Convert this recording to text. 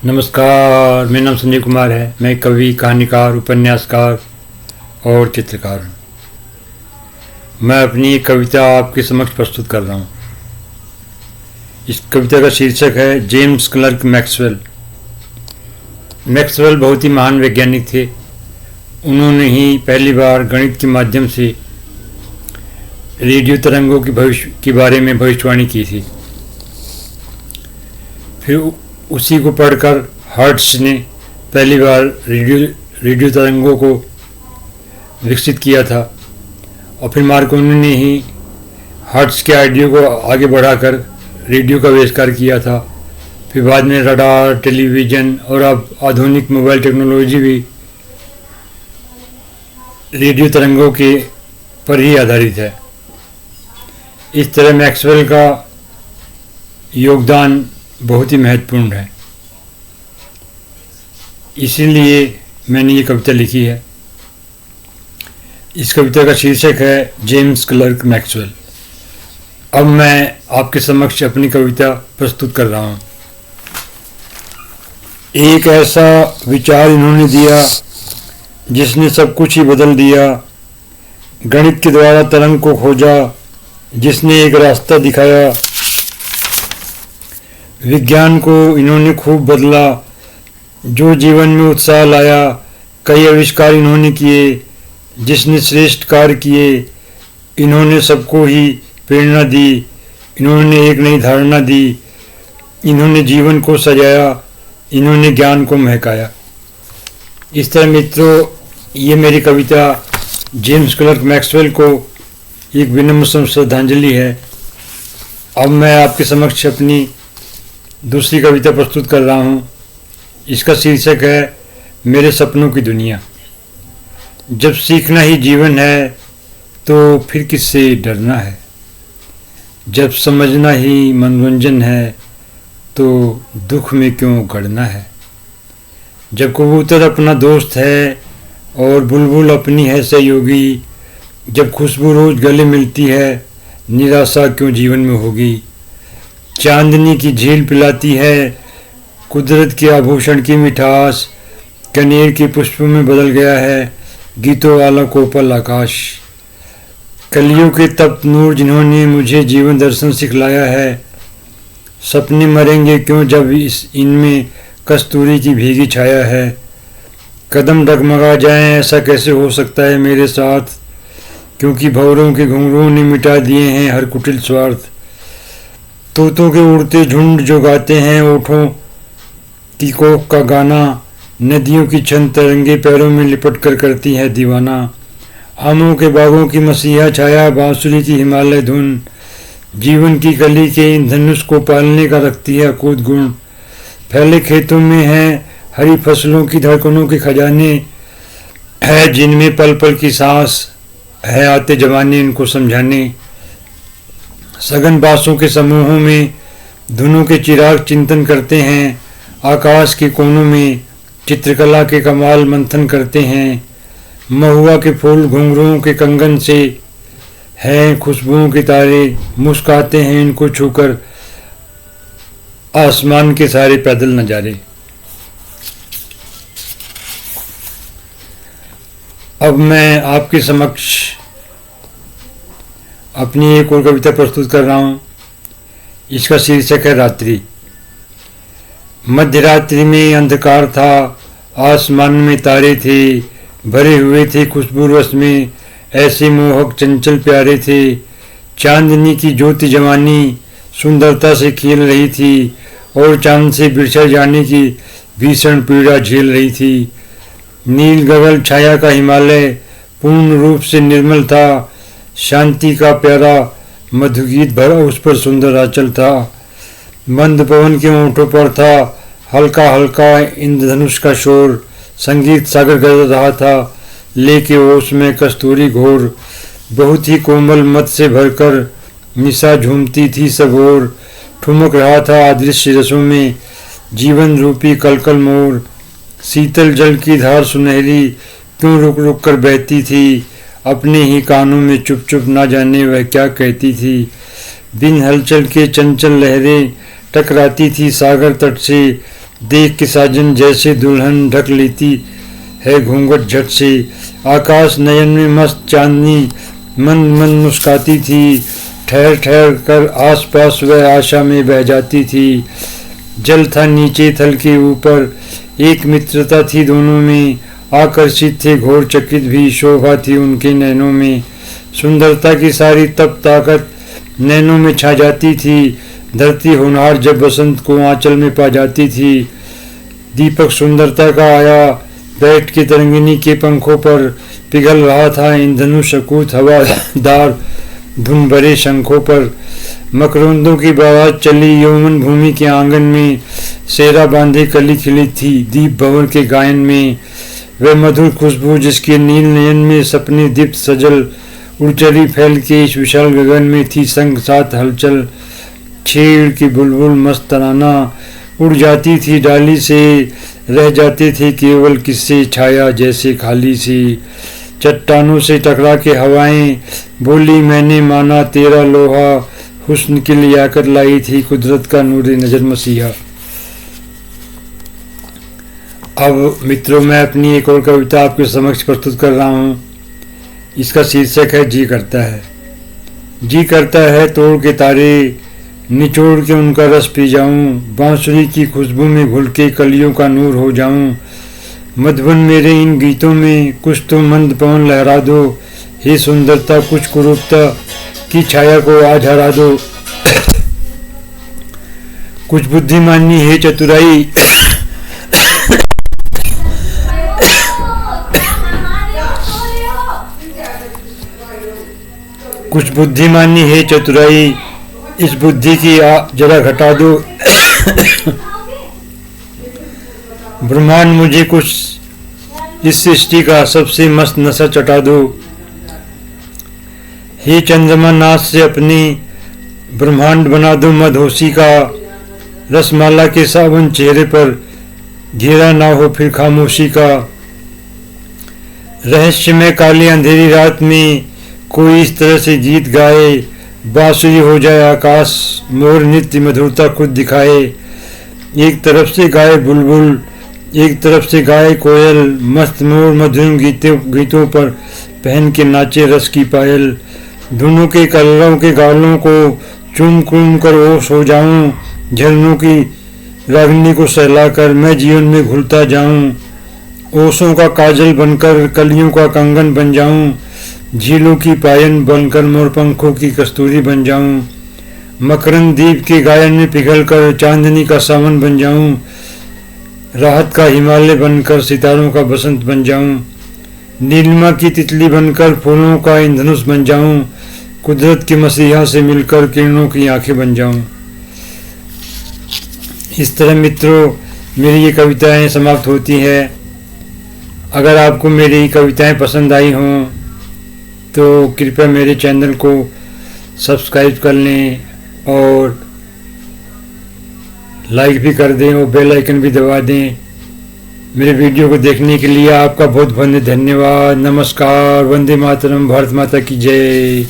नमस्कार, मेरा नाम संजय कुमार है। मैं कवि, कहानीकार, उपन्यासकार और चित्रकार हूँ। मैं अपनी एक कविता आपके समक्ष प्रस्तुत कर रहा हूँ। इस कविता का शीर्षक है जेम्स क्लर्क मैक्सवेल। मैक्सवेल बहुत ही महान वैज्ञानिक थे। उन्होंने ही पहली बार गणित के माध्यम से रेडियो तरंगों के बारे में भविष्यवाणी की थी। फिर उसी को पढ़कर हर्ट्ज ने पहली बार रेडियो तरंगों को विकसित किया था और फिर मार्कोनी ने ही हर्ट्ज के आइडिया को आगे बढ़ाकर रेडियो का आविष्कार किया था। फिर बाद में रडार, टेलीविज़न और अब आधुनिक मोबाइल टेक्नोलॉजी भी रेडियो तरंगों के पर ही आधारित है। इस तरह मैक्सवेल का योगदान बहुत ही महत्वपूर्ण है। इसीलिए मैंने ये कविता लिखी है। इस कविता का शीर्षक है जेम्स क्लर्क मैक्सवेल। अब मैं आपके समक्ष अपनी कविता प्रस्तुत कर रहा हूँ। एक ऐसा विचार इन्होंने दिया जिसने सब कुछ ही बदल दिया। गणित के द्वारा तरंग को खोजा जिसने एक रास्ता दिखाया। विज्ञान को इन्होंने खूब बदला जो जीवन में उत्साह लाया। कई आविष्कार इन्होंने किए जिसने श्रेष्ठ कार्य किए। इन्होंने सबको ही प्रेरणा दी। इन्होंने एक नई धारणा दी। इन्होंने जीवन को सजाया। इन्होंने ज्ञान को महकाया। इस तरह मित्रों, ये मेरी कविता जेम्स क्लर्क मैक्सवेल को एक विनम्र श्रद्धांजलि है। अब मैं आपके समक्ष अपनी दूसरी कविता प्रस्तुत कर रहा हूँ। इसका शीर्षक है मेरे सपनों की दुनिया। जब सीखना ही जीवन है तो फिर किससे डरना है। जब समझना ही मनोरंजन है तो दुख में क्यों गड़ना है। जब कबूतर अपना दोस्त है और बुलबुल अपनी है सहयोगी। जब खुशबू रोज गले मिलती है निराशा क्यों जीवन में होगी। चांदनी की झील पिलाती है कुदरत के आभूषण की मिठास। कनेर के पुष्पों में बदल गया है गीतों वाला कोपल आकाश। कलियों के तप्त नूर जिन्होंने मुझे जीवन दर्शन सिखलाया है। सपने मरेंगे क्यों जब इनमें कस्तूरी की भीगी छाया है। कदम डगमगा जाएं ऐसा कैसे हो सकता है मेरे साथ। क्योंकि भंवरों के घुंघरुओं ने मिटा दिए हैं हर कुटिल स्वार्थ। तोतों के उड़ते झुंड जो गाते हैं ओठों की कोक का गाना। नदियों की छंद तरंगे पैरों में लिपट कर करती है दीवाना। आमों के बागों की मसीहा छाया बांसुरी की हिमालय धुन। जीवन की कली के इन धनुष को पालने का रखती है अकूत गुण। फैले खेतों में है हरी फसलों की धड़कनों के खजाने। है जिनमें पल पल की सांस है आते जवानी इनको समझाने। सघन बांसों के समूहों में धुनों के चिराग चिंतन करते हैं। आकाश के कोनों में चित्रकला के कमाल मंथन करते हैं। महुआ के फूल घुंघरुओं के कंगन से हैं खुशबुओं के तारे। मुस्काते हैं इनको छूकर आसमान के सारे पैदल नजारे। अब मैं आपके समक्ष अपनी एक और कविता प्रस्तुत कर रहा हूँ। इसका शीर्षक है रात्रि। मध्य रात्रि में अंधकार था आसमान में तारे थे। भरे हुए थे खुशबू रस में ऐसे मोहक चंचल प्यारे थे। चांदनी की ज्योति जवानी सुंदरता से खेल रही थी और चांद से बिछड़ जाने की भीषण पीड़ा झेल रही थी। नील गगन छाया का हिमालय पूर्ण रूप से निर्मल था। शांति का प्यारा मधुगीत भरा उस पर सुंदर आंचल था। मंद पवन के ओंठों पर था हल्का हल्का इंद्रधनुष का शोर। संगीत सागर गरज रहा था लेके ओस में कस्तूरी घोर। बहुत ही कोमल मत से भरकर निशा झूमती थी सब ओर। ठुमक रहा था अदृश्य रसों में जीवन रूपी कलकल मोर। शीतल जल की धार सुनहरी क्यों रुक रुक कर बहती थी। अपने ही कानों में चुप चुप ना जाने वह क्या कहती थी। बिन हलचल के चंचल लहरें टकराती थी सागर तट से, देख के साजन जैसे दुल्हन ढक लेती है घूंघट झट से। आकाश नयन में मस्त चांदनी मंद मंद मुस्काती थी, ठहर ठहर कर आस पास वह आशा में बह जाती थी। जल था नीचे थल के ऊपर, एक मित्रता थी दोनों में, आकर्षित थे घोर चकित भी, शोभा थी उनके नैनों में। सुंदरता की सारी तप ताकत नैनों में छा जाती थी, धरती होनहार जब बसंत को आंचल में पा जाती थी। दीपक सुंदरता का आया बैठ के तरंगिनी के पंखों पर, पिघल रहा था ईंधनु शकूत हवादार धुन भरे शंखों पर। मकरंदों की बारात चली यौवन भूमि के आंगन में, सेहरा बांधे कली खिली थी दीप भंवर के गायन में। वह मधुर खुशबू जिसके नील नयन में सपने दीप्त सजल, उड़चली फैल के इस विशाल गगन में थी संग साथ हलचल। छेड़ की बुलबुल मस्त तराना उड़ जाती थी डाली से, रह जाते थे केवल किस्से छाया जैसे खाली सी। चट्टानों से टकरा के हवाएं बोली मैंने माना तेरा लोहा, हुस्न की लियाकत लाई थी कुदरत का नूर नजर मसीहा। अब मित्रों मैं अपनी एक और कविता आपके समक्ष प्रस्तुत कर रहा हूँ। इसका शीर्षक है जी करता है। जी करता है तोड़ के तारे, निचोड़ के उनका रस पी जाऊं, बांसुरी की खुशबू में घुल के कलियों का नूर हो जाऊं। मधुबन मेरे इन गीतों में कुछ तो मंद पवन लहरा दो, हे सुंदरता कुछ कुरूपता की छाया को आज हरा दो। कुछ बुद्धिमानी है चतुराई कुछ बुद्धिमानी है चतुराई, इस बुद्धि की जरा घटा दो। ब्रह्मांड मुझे कुछ इस सृष्टि का सबसे मस्त नशा चटा दो। हे चंद्रमा नाथ से अपनी ब्रह्मांड बना दो मदहोशी का, रसमाला के सावन चेहरे पर घेरा ना हो फिर खामोशी का। रहस्य में काली अंधेरी रात में कोई इस तरह से गीत गाए, बांसुरी हो जाए आकाश मोर नित्य मधुरता खुद दिखाए। एक तरफ से गाए बुलबुल एक तरफ से गाए कोयल, मस्त मोर मधुर गीतों पर पहन के नाचे रस की पायल। दोनों के कलरों के गालों को चूम चूम कर ओस हो जाऊं, झरनों की रागनी को सहलाकर मैं जीवन में घुलता जाऊं। ओसों का काजल बनकर कलियों का कंगन बन जाऊं, झीलों की पायन बनकर मोर पंखों की कस्तूरी बन जाऊं। मकरंद दीप के गायन में पिघलकर चांदनी का सावन बन जाऊं, राहत का हिमालय बनकर सितारों का बसंत बन जाऊं। नीलिमा की तितली बनकर फूलों का इंद्रधनुष बन जाऊं, कुदरत के मसीहा से मिलकर किरणों की आंखें बन जाऊं। इस तरह मित्रों मेरी ये कविताएं समाप्त होती हैं। अगर आपको मेरी कविताएं पसंद आई हों तो कृपया मेरे चैनल को सब्सक्राइब कर लें और लाइक भी कर दें और बेल आइकन भी दबा दें। मेरे वीडियो को देखने के लिए आपका बहुत बहुत धन्यवाद। नमस्कार। वंदे मातरम। भारत माता की जय।